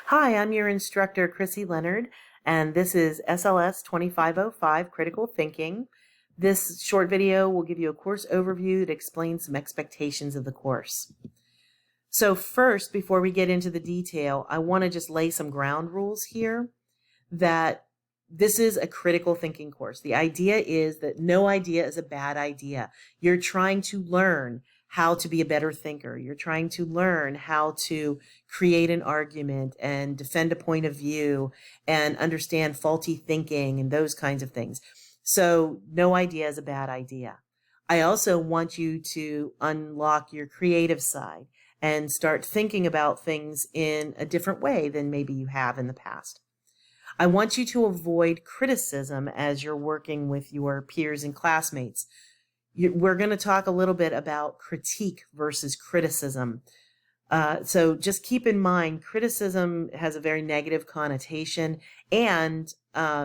Hi, I'm your instructor, Chrissy Leonard, and this is SLS 2505 Critical Thinking. This short video will give you a course overview that explains some expectations of the course. So first, before we get into the detail, I want to just lay some ground rules here that this is a critical thinking course. The idea is that no idea is a bad idea. You're trying to learn how to be a better thinker. You're trying to learn how to create an argument and defend a point of view and understand faulty thinking and those kinds of things. So no idea is a bad idea. I also want you to unlock your creative side and start thinking about things in a different way than maybe you have in the past. I want you to avoid criticism as you're working with your peers and classmates. We're going to talk a little bit about critique versus criticism. So just keep in mind, criticism has a very negative connotation, and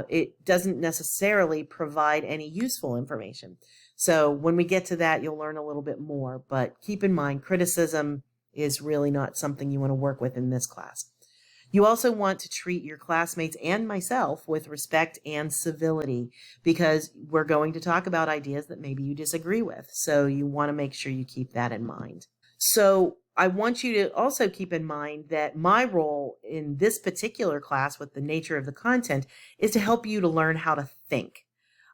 it doesn't necessarily provide any useful information. So when we get to that, you'll learn a little bit more. But keep in mind, criticism is really not something you want to work with in this class. You also want to treat your classmates and myself with respect and civility because we're going to talk about ideas that maybe you disagree with. So you want to make sure you keep that in mind. So I want you to also keep in mind that my role in this particular class with the nature of the content is to help you to learn how to think.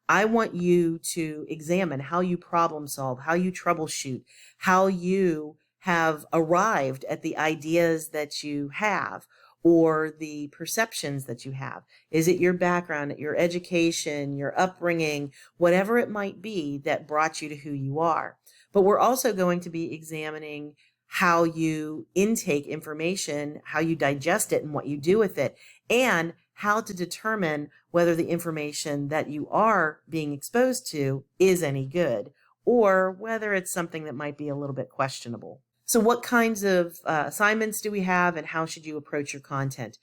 I want you to examine how you problem solve, how you troubleshoot, how you have arrived at the ideas that you have, or the perceptions that you have. Is it your background, your education, your upbringing, whatever it might be that brought you to who you are? But we're also going to be examining how you intake information, how you digest it and what you do with it, and how to determine whether the information that you are being exposed to is any good, or whether it's something that might be a little bit questionable. So what kinds of assignments do we have, and how should you approach your content?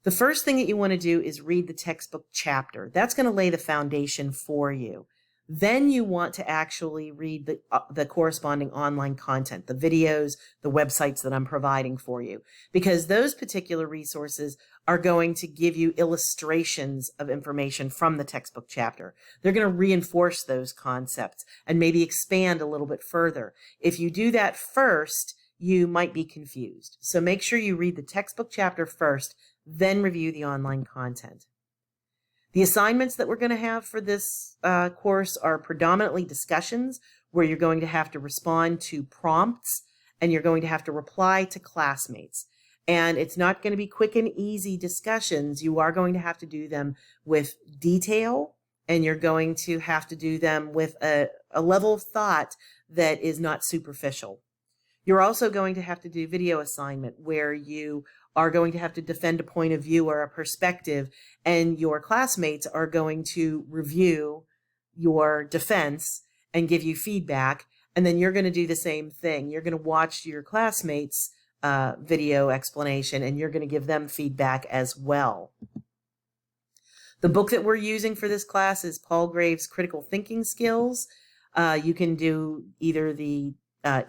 The first thing that you want to do is read the textbook chapter. That's going to lay the foundation for you. Then you want to actually read the corresponding online content, the videos, the websites that I'm providing for you, because those particular resources are going to give you illustrations of information from the textbook chapter. They're going to reinforce those concepts and maybe expand a little bit further. If you do that first, you might be confused. So make sure you read the textbook chapter first, then review the online content. The assignments that we're going to have for this course are predominantly discussions where you're going to have to respond to prompts and you're going to have to reply to classmates. And it's not going to be quick and easy discussions. You are going to have to do them with detail, and you're going to have to do them with a level of thought that is not superficial. You're also going to have to do video assignment where you are going to have to defend a point of view or a perspective, and your classmates are going to review your defense and give you feedback, and then you're going to do the same thing. You're going to watch your classmates' video explanation, and you're going to give them feedback as well. The book that we're using for this class is Paul Graves' Critical Thinking Skills. You can do either the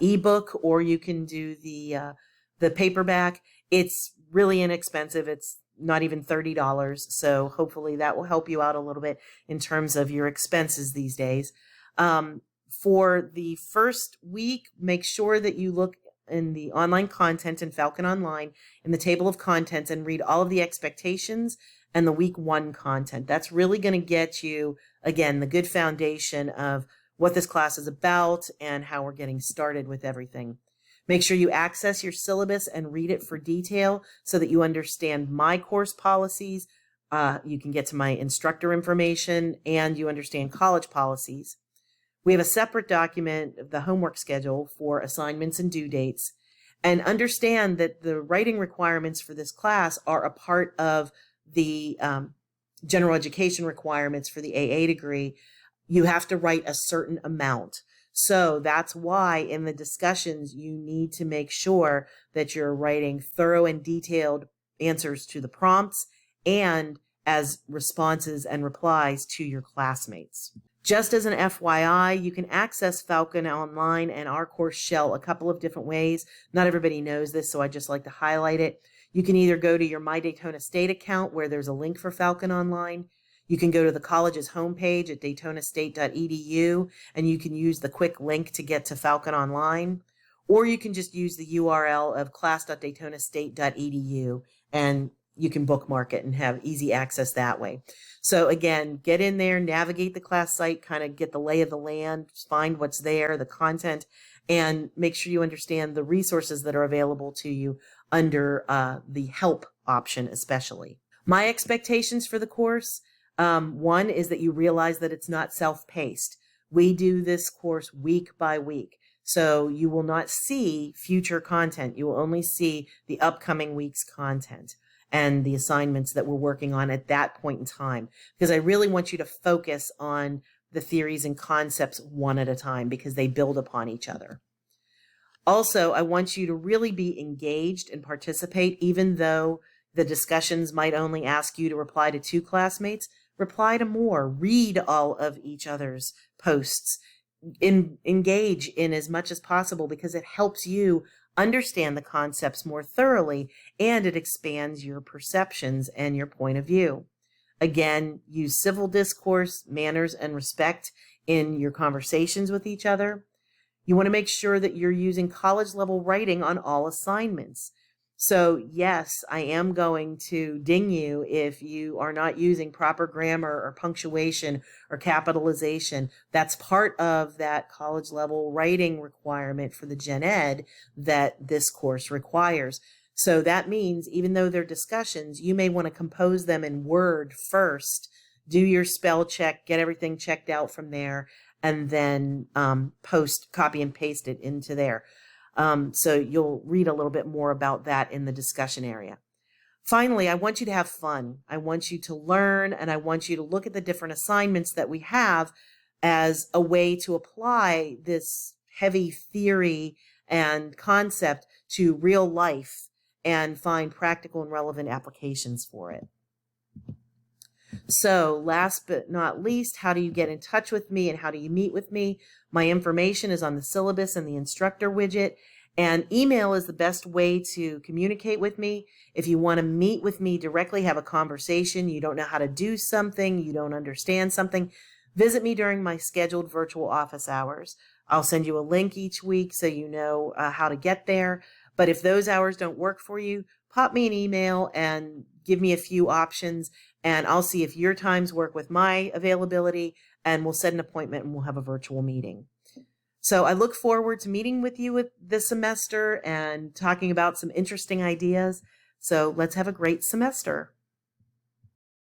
ebook or you can do the paperback. It's really inexpensive. It's not even $30. So hopefully that will help you out a little bit in terms of your expenses these days. For the first week, make sure that you look in the online content in Falcon Online in the table of contents and read all of the expectations and the week 1 content. That's really going to get you, again, the good foundation of what this class is about and how we're getting started with everything. Make sure you access your syllabus and read it for detail so that you understand my course policies. You can get to my instructor information and you understand college policies. We have a separate document of the homework schedule for assignments and due dates. And understand that the writing requirements for this class are a part of the general education requirements for the AA degree. You have to write a certain amount. So that's why in the discussions, you need to make sure that you're writing thorough and detailed answers to the prompts and as responses and replies to your classmates. Just as an FYI, you can access Falcon Online and our course shell a couple of different ways. Not everybody knows this, so I just like to highlight it. You can either go to your My Daytona State account where there's a link for Falcon Online. You can go to the college's homepage at daytonastate.edu and you can use the quick link to get to Falcon Online. Or you can just use the URL of class.daytonastate.edu and you can bookmark it and have easy access that way. So again, get in there, navigate the class site, kind of get the lay of the land, find what's there, the content, and make sure you understand the resources that are available to you under the help option especially. My expectations for the course, one is that you realize that it's not self-paced. We do this course week by week. So you will not see future content. You will only see the upcoming week's content and the assignments that we're working on at that point in time. Because I really want you to focus on the theories and concepts one at a time because they build upon each other. Also, I want you to really be engaged and participate, even though the discussions might only ask you to reply to 2 classmates. Reply to more. Read all of each other's posts. Engage in as much as possible because it helps you understand the concepts more thoroughly and it expands your perceptions and your point of view. Again, use civil discourse, manners, and respect in your conversations with each other. You want to make sure that you're using college level writing on all assignments. So yes, I am going to ding you if you are not using proper grammar or punctuation or capitalization. That's part of that college level writing requirement for the Gen Ed that this course requires. So that means even though they're discussions, you may want to compose them in Word first, do your spell check, get everything checked out from there, and then copy and paste it into there. So you'll read a little bit more about that in the discussion area. Finally, I want you to have fun. I want you to learn, and I want you to look at the different assignments that we have as a way to apply this heavy theory and concept to real life and find practical and relevant applications for it. So last but not least, how do you get in touch with me and how do you meet with me? My information is on the syllabus and the instructor widget, and email is the best way to communicate with me. If you want to meet with me directly, have a conversation, you don't know how to do something, you don't understand something, visit me during my scheduled virtual office hours. I'll send you a link each week so you know how to get there. But if those hours don't work for you, pop me an email and give me a few options, and I'll see if your times work with my availability, and we'll set an appointment and we'll have a virtual meeting. So I look forward to meeting with you this semester and talking about some interesting ideas. So let's have a great semester.